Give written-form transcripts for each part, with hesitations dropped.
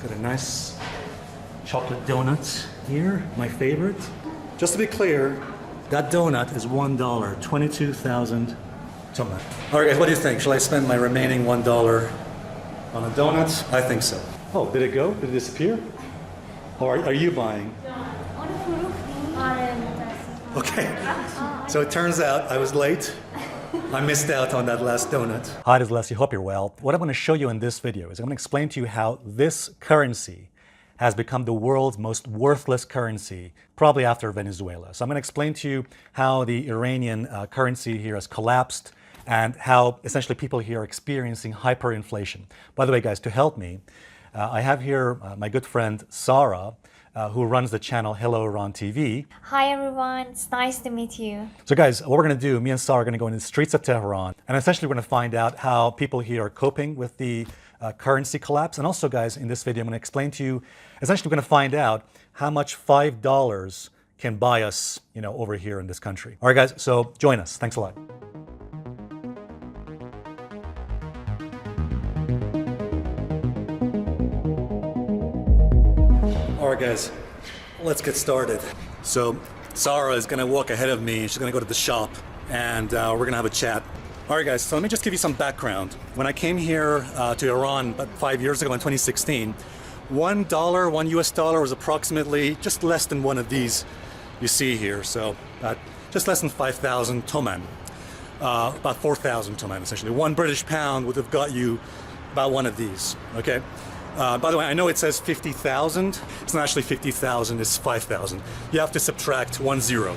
Got a nice chocolate donut here, my favorite. Just to be clear, that donut is $1, 22,000 toman. All right, guys, what do you think? Shall I spend my remaining $1 on a donut? I think so. Oh, did it go? Did it disappear? Or are you buying? Okay, so it turns out I was late. I missed out on that last donut. Hi, this is Leslie. Hope you're well. What I'm going to show you in this video is I'm going to explain to you how this currency has become the world's most worthless currency, probably after Venezuela. So I'm going to explain to you how the Iranian currency here has collapsed and how essentially people here are experiencing hyperinflation. By the way, guys, to help me, I have here my good friend Sarah, who runs the channel Hello Iran TV. Hi everyone, it's nice to meet you. So guys, what we're going to do, me and Sarah are going to go into the streets of Tehran, and essentially we're going to find out how people here are coping with the currency collapse. And also, guys, in this video I'm going to explain to you, essentially we're going to find out how much $5 can buy us, over here in this country. All right, guys, so join us. Thanks a lot. All right, guys, let's get started. So Sarah is going to walk ahead of me. She's going to go to the shop, and we're going to have a chat. All right, guys, so let me just give you some background. When I came here to Iran about 5 years ago in 2016, $1 US dollar was approximately just less than one of these you see here. So just less than 5,000 toman, about 4,000 toman, essentially. 1 British pound would have got you about one of these, okay? By the way, I know it says 50,000. It's not actually 50,000, it's 5,000. You have to subtract 1 0.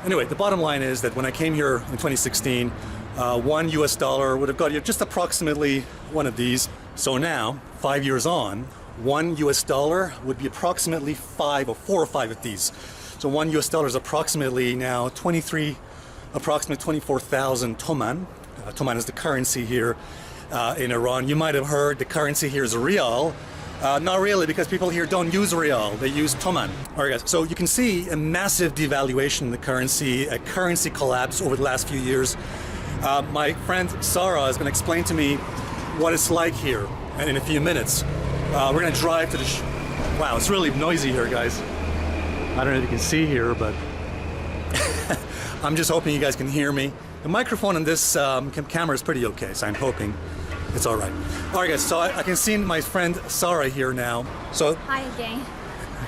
Anyway, the bottom line is that when I came here in 2016, $1 US dollar would have got you just approximately one of these. So now, 5 years on, $1 US dollar would be approximately 4 or 5 of these. So $1 US dollar is approximately now approximately 24,000 toman. Toman is the currency here in Iran. You might have heard the currency here is rial. Not really, because people here don't use rial, they use toman. All right, guys, so you can see a massive devaluation in the currency, a currency collapse over the last few years. My friend Sarah is going to explain to me what it's like here in a few minutes. We're going to drive to the wow, it's really noisy here, guys. I don't know if you can see here, but I'm just hoping you guys can hear me. The microphone on this camera is pretty okay, so I'm hoping it's all right. All right, guys, so I can see my friend Sarah here now. So Hi again.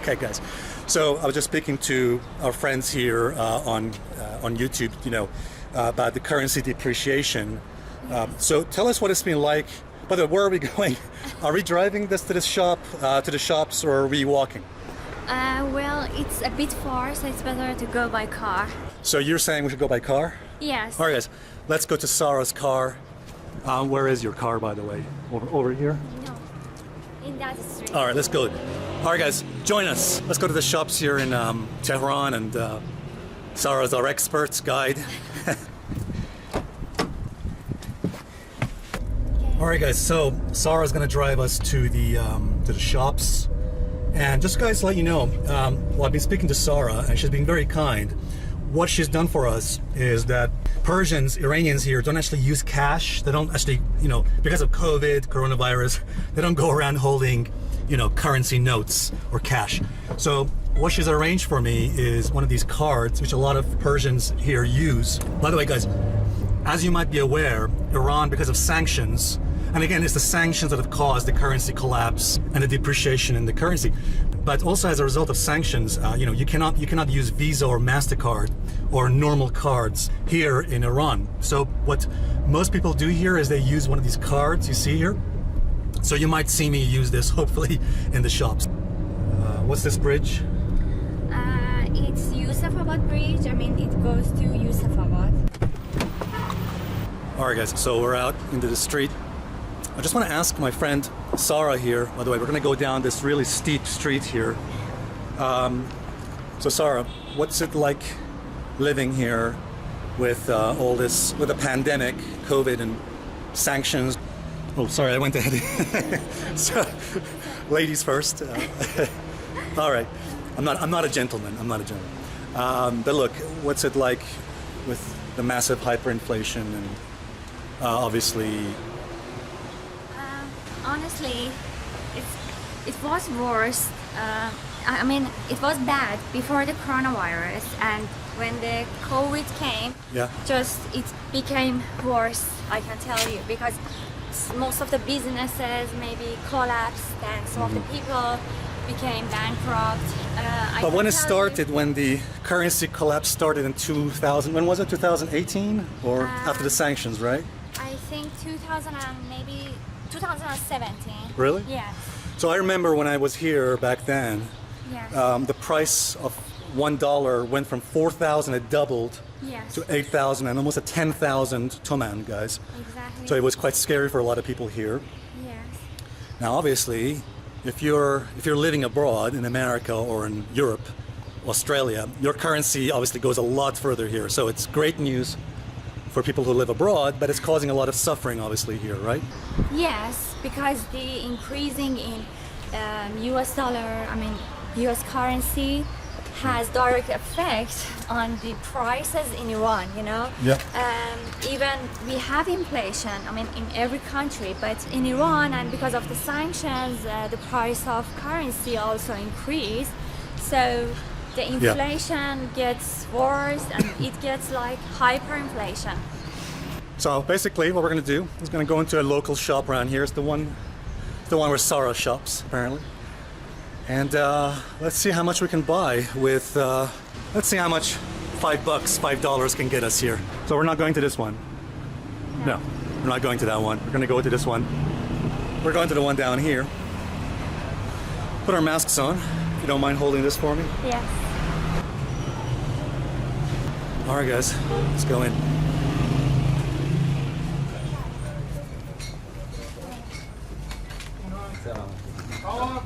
okay, guys. So I was just speaking to our friends here on YouTube, about the currency depreciation. So tell us what it's been like. By the way, where are we going? Are we driving this to the shop, to the shops, or are we walking? Well, it's a bit far, so it's better to go by car. So you're saying we should go by car? Yes. All right, guys, let's go to Sarah's car. Where is your car, by the way? Over here? No, in that street. All right, let's go. All right, guys, join us. Let's go to the shops here in Tehran, and Sarah's our expert guide. All right, guys, so Sarah's going to drive us to the shops. And just, guys, to let you know, I've been speaking to Sarah, and she's been very kind. What she's done for us is that Persians, Iranians here, don't actually use cash. They don't actually, because of COVID, coronavirus, they don't go around holding, currency notes or cash. So what she's arranged for me is one of these cards, which a lot of Persians here use. By the way, guys, as you might be aware, Iran, because of sanctions, and again, it's the sanctions that have caused the currency collapse and the depreciation in the currency. But also as a result of sanctions, you cannot use Visa or MasterCard or normal cards here in Iran. So what most people do here is they use one of these cards you see here. So you might see me use this, hopefully, in the shops. What's this bridge? It's Yusufabad Bridge. It goes to Yusufabad. All right, guys, so we're out into the street. I just want to ask my friend Sarah here, by the way, we're going to go down this really steep street here. So Sarah, what's it like living here with all this, with the pandemic, COVID and sanctions? Oh, sorry, I went ahead. So, ladies first. All right, I'm not a gentleman, but look, what's it like with the massive hyperinflation and obviously... Honestly, it was worse. I mean, it was bad before the coronavirus, and when the COVID came, Yeah. just it became worse. I can tell you, because most of the businesses maybe collapsed, and some of the people became bankrupt. But when it started, when the currency collapse started in 2000, when was it? 2018 or after the sanctions, right? I think 2000 and maybe 2017. Really? Yes. So I remember when I was here back then, Yes. the price of $1 went from 4,000, it doubled Yes. to 8,000 and almost a 10,000 toman, guys. Exactly. So it was quite scary for a lot of people here. Yes. Now, obviously, if you're living abroad in America or in Europe, Australia, your currency obviously goes a lot further here. So it's great news for people who live abroad, but it's causing a lot of suffering, obviously, here, right? Yes, because the increasing in US dollar, I mean US currency, has direct effect on the prices in Iran, you know? Yeah. Even we have inflation, I mean, in every country, but in Iran, and because of the sanctions, the price of currency also increased. So the inflation gets worse, and it gets like hyperinflation. So basically, what we're going to do is going to go into a local shop around here. It's the one where Sarah shops, apparently. And let's see how much we can buy with. Let's see how much $5 can get us here. So we're not going to this one. No, we're not going to that one. We're going to go to this one. We're going to the one down here. Put our masks on. If you don't mind holding this for me. Yes. All right, guys, let's go in.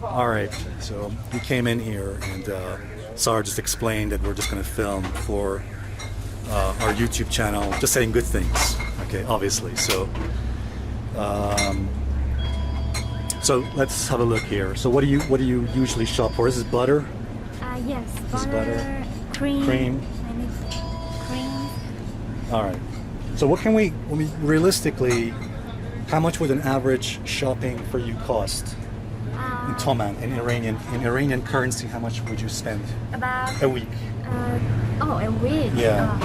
All right, so we came in here, and Sarah just explained that we're just going to film for our YouTube channel, just saying good things. Okay, obviously. So, so let's have a look here. So, what do you usually shop for? Is this butter? Yes, This is butter, cream. cream. I need cream. All right. So, what can we realistically? How much would an average shopping for you cost? In Toman, in Iranian currency, how much would you spend About a week? a week. Yeah.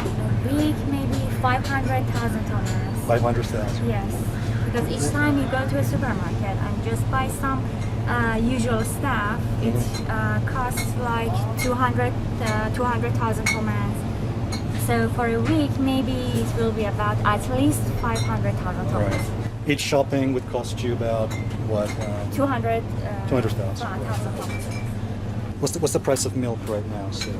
A week, maybe 500,000 dollars. 500,000. Yes, because each time you go to a supermarket and just buy some usual stuff, it costs like 200,000 tomans. So for a week, maybe it will be about at least 500,000 tomans. Right. Each shopping would cost you about what? 200,000. 200,000. What's the price of milk right now? So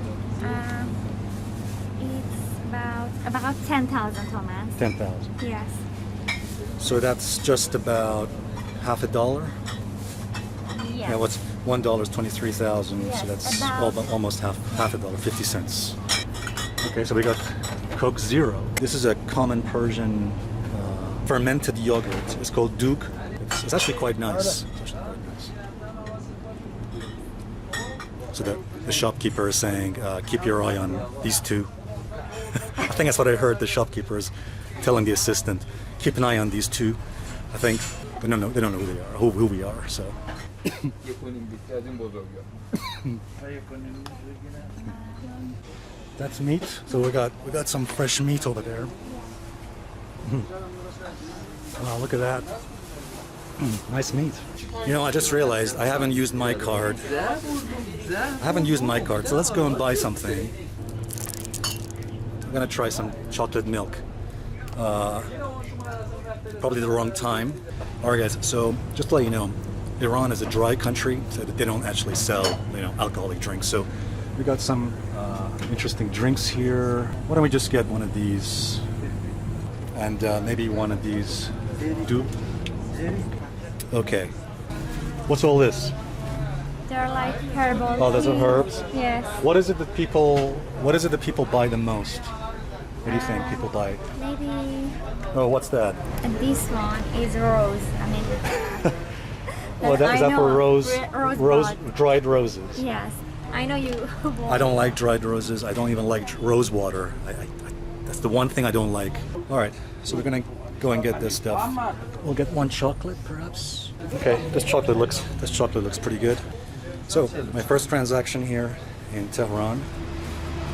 It's about 10,000 tomans. 10,000. Yes. So that's just about half a dollar. Yes. Yeah, what's $1 is 23,000. Yes, So that's about- almost half a dollar, 50 cents. Okay, so we got Coke Zero. This is a common Persian fermented yogurt. It's called Doog. It's actually quite nice. So the shopkeeper is saying, keep your eye on these two. I think that's what I heard the shopkeeper is telling the assistant. Keep an eye on these two. I think they don't know who they are, who we are. So. That's meat. So we got some fresh meat over there. Wow, look at that. Nice meat. You know, I just realized I haven't used my card. So let's go and buy something. I'm gonna try some chocolate milk. Probably the wrong time. Alright guys, so just to let you know, Iran is a dry country, so that they don't actually sell, alcoholic drinks. So we got some interesting drinks here. Why don't we just get one of these? And maybe one of these. Okay. What's all this? They're like herbal. Oh, those are herbs? Yes. What is it that people buy the most? What do you think people buy? Maybe Oh, what's that? this one is rose. I mean. Oh, is that for rose? Rose. Dried roses. Yes. I know you. I don't like dried roses. I don't even like rose water. That's the one thing I don't like. All right, so we're gonna go and get this stuff. We'll get one chocolate, perhaps. Okay, this chocolate looks pretty good. So my first transaction here in Tehran.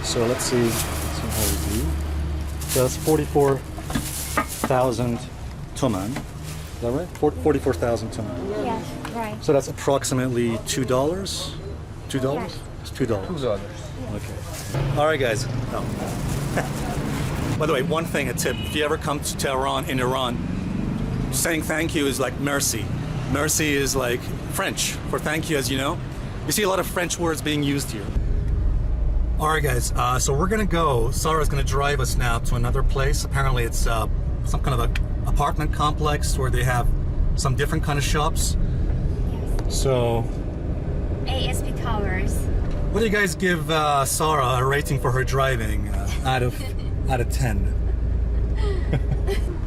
So let's see how we do. So that's 44,000 toman. Is that right? 44,000 toman. Yes, right. So that's approximately $2. $2? Yes. It's $2. Okay. All right, guys. Oh. By the way, one thing, a tip: if you ever come to Tehran in Iran, saying thank you is like merci. Merci is like French for thank you, as you know. You see a lot of French words being used here. All right, guys. So we're gonna go. Sarah's gonna drive us now to another place. Apparently, it's some kind of a apartment complex where they have some different kind of shops. So, ASP Towers. what do you guys give Sarah a rating for her driving out of 10?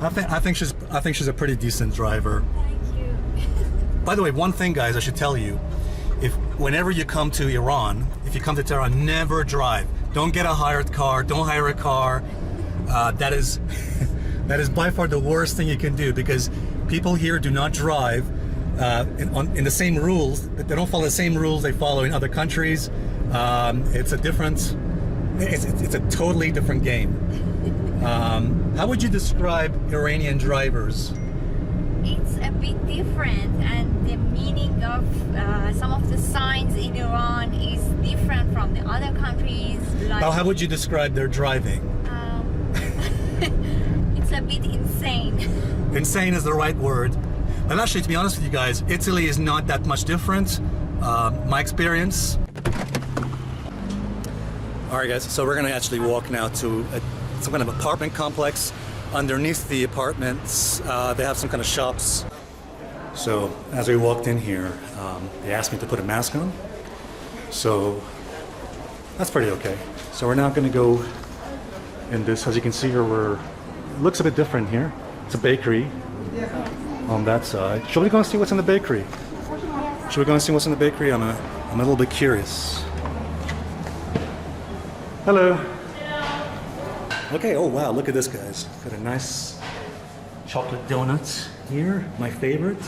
I think she's a pretty decent driver. Thank you. By the way, one thing, guys, I should tell you: whenever you come to Iran, if you come to Tehran, never drive. Don't get a hired car. Don't hire a car. That is by far the worst thing you can do, because people here do not drive in the same rules. They don't follow the same rules they follow in other countries. It's a totally different game. How would you describe Iranian drivers? It's a bit different, and the meaning of some of the signs in Iran is different from the other countries. Like, How would you describe their driving? it's a bit insane. Insane is the right word. And actually, to be honest with you guys, Italy is not that much different. My experience. All right, guys. So we're gonna actually walk now to some kind of apartment complex. Underneath the apartments, they have some kind of shops. So as we walked in here, they asked me to put a mask on. So that's pretty okay. So we're now going to go in this. As you can see here, it looks a bit different here. It's a bakery on that side. Shall we go and see what's in the bakery? Should we go and see what's in the bakery? I'm a little bit curious. Hello. Okay, oh wow, look at this, guys. Got a nice chocolate donut here, my favorite.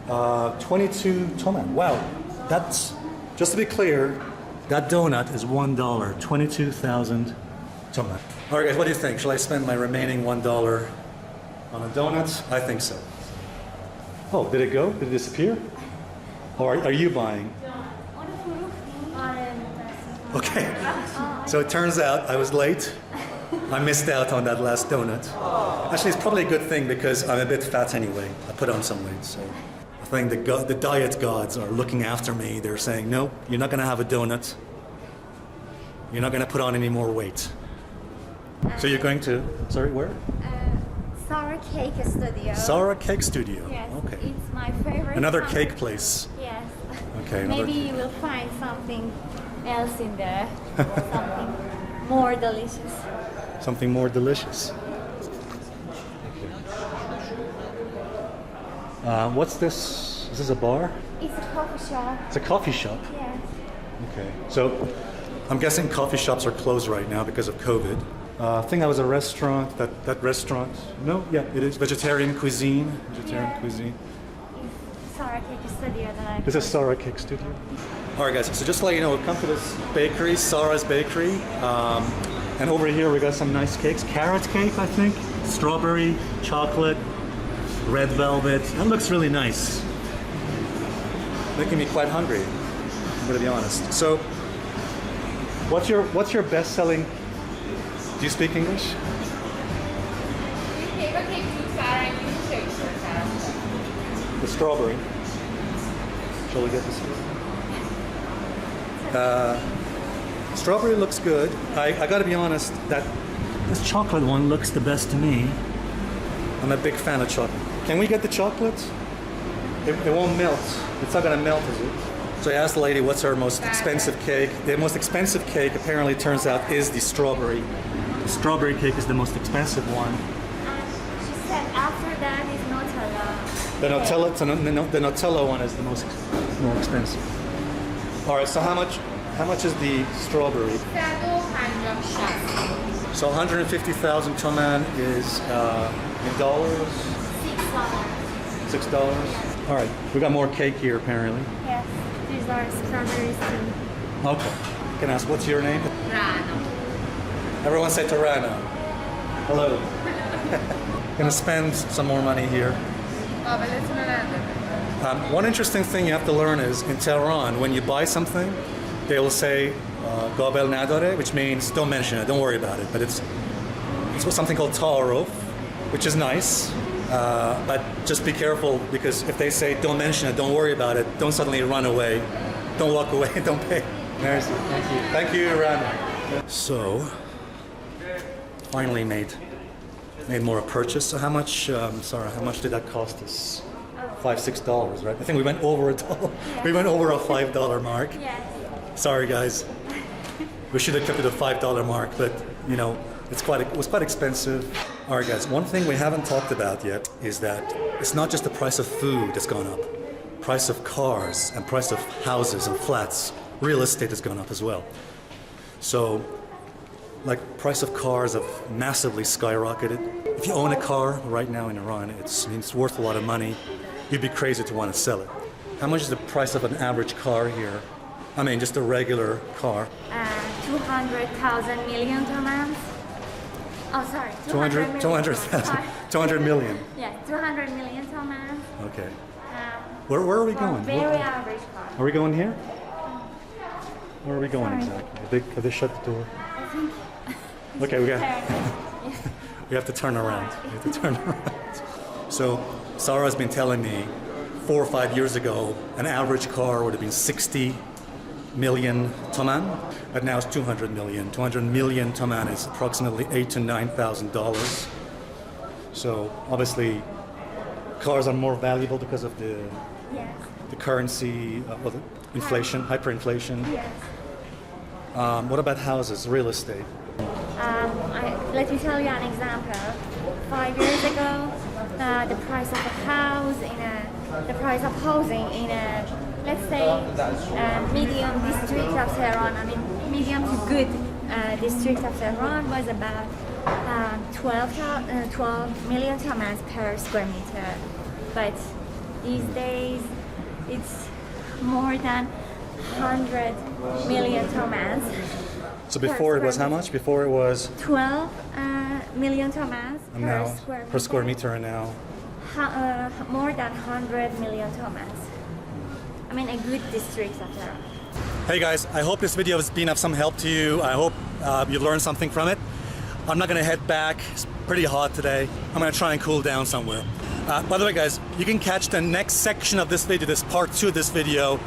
22 toman. Wow, that's, just to be clear, that donut is $1, 22,000 toman. All right, guys, what do you think? Shall I spend my remaining $1 on a donut? I think so. Oh, did it go? Did it disappear? Or are you buying? Okay, so it turns out I was late. I missed out on that last donut. Actually, it's probably a good thing because I'm a bit fat anyway. I put on some weight, so I think the diet gods are looking after me. They're saying, no, you're not gonna have a donut. You're not gonna put on any more weight. So you're going to, sorry, where? Sarah Cake Studio. Sarah Cake Studio. Yes, Okay. it's my favorite. Another Sarah cake place. Yes. Okay. Maybe you will find something else in there. Something more delicious. Something more delicious. What's this? Is this a bar? It's a coffee shop. It's a coffee shop. Yes. Okay. So I'm guessing coffee shops are closed right now because of COVID. I think that was a restaurant. That restaurant. No, yeah, it is vegetarian cuisine. Vegetarian cuisine. It's Sarah Cake Studio that I. This is Sarah Cake Studio. All right, guys. So just to let you know, we've come to this bakery, Sarah's Bakery. And over here we got some nice cakes. Carrot cake, I think. Strawberry, chocolate, red velvet. That looks really nice. Making me quite hungry, I'm gonna be honest. So, what's your best-selling? Do you speak English? The strawberry. Shall we get this here? Strawberry looks good. I gotta be honest, that this chocolate one looks the best to me. I'm a big fan of chocolate. Can we get the chocolate? It won't melt. It's not gonna melt, is it? So I asked the lady what's her most expensive cake. The most expensive cake apparently turns out is the strawberry. The strawberry cake is the most expensive one. She said after that is Nutella. The Nutella one is the more expensive. All right, so how much is the strawberry? So 150,000 toman is in dollars? $6. $6. All right, we got more cake here apparently. Yes, these are strawberries too. Okay. Can I ask what's your name? Rano. Everyone say Tirana. Hello. Gonna spend some more money here. One interesting thing you have to learn is in Tehran, when you buy something, they will say "Gabel nadare," which means don't mention it, don't worry about it. But it's something called ta'aruf, which is nice. But just be careful because if they say don't mention it, don't worry about it, don't suddenly run away, don't walk away, don't pay. Merci. Thank you. Thank you, Rana. So, finally made more a purchase. So how much? How much did that cost us? $5-6, right? I think we went over $1. Yeah. We went over a $5 mark. Yes. Sorry, guys. We should have kept it a $5 mark, but you know, it was quite expensive. All right, guys. One thing we haven't talked about yet is that it's not just the price of food that's gone up. Price of cars and price of houses and flats, real estate has gone up as well. So, like, price of cars have massively skyrocketed. If you own a car right now in Iran, it's worth a lot of money. You'd be crazy to want to sell it. How much is the price of an average car here? I mean, just a regular car. 200,000 million tomans. Oh, sorry. 200 million. Yeah, 200 million tomans. Okay. Where are we going? Very average car. Are we going here? Where are we going Sorry. exactly? Have they shut the door? I think. Okay, we Yeah. have to turn around. We have to turn around. So, Sarah's been telling me 4 or 5 years ago, an average car would have been 60 million toman, but now it's 200 million. 200 million toman is approximately $8,000 to $9,000. So, obviously, cars are more valuable because of the Yes. currency, the inflation, hyperinflation. Yes. What about houses, real estate? Let me tell you an example. 5 years ago, the price of a house the price of housing in a, let's say, medium district of Tehran, I mean, medium to good district of Tehran was about 12 million tomans per square meter. But these days, it's more than 100 million tomans. So before it was how much? Before it was 12 million tomans and per now square meter. per square meter, and now More than 100 million tomans. I mean, a good district of Tehran. Hey guys, I hope this video has been of some help to you. I hope you learned something from it. I'm not gonna head back. It's pretty hot today. I'm gonna try and cool down somewhere. By the way, guys, you can catch the next section of this video, this part 2 of this video,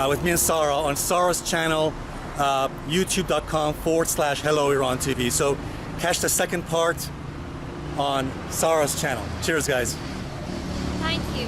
with me and Sarah on Sarah's channel, youtube.com/Hello Iran TV. So catch the second part on Sarah's channel. Cheers, guys. Thank you.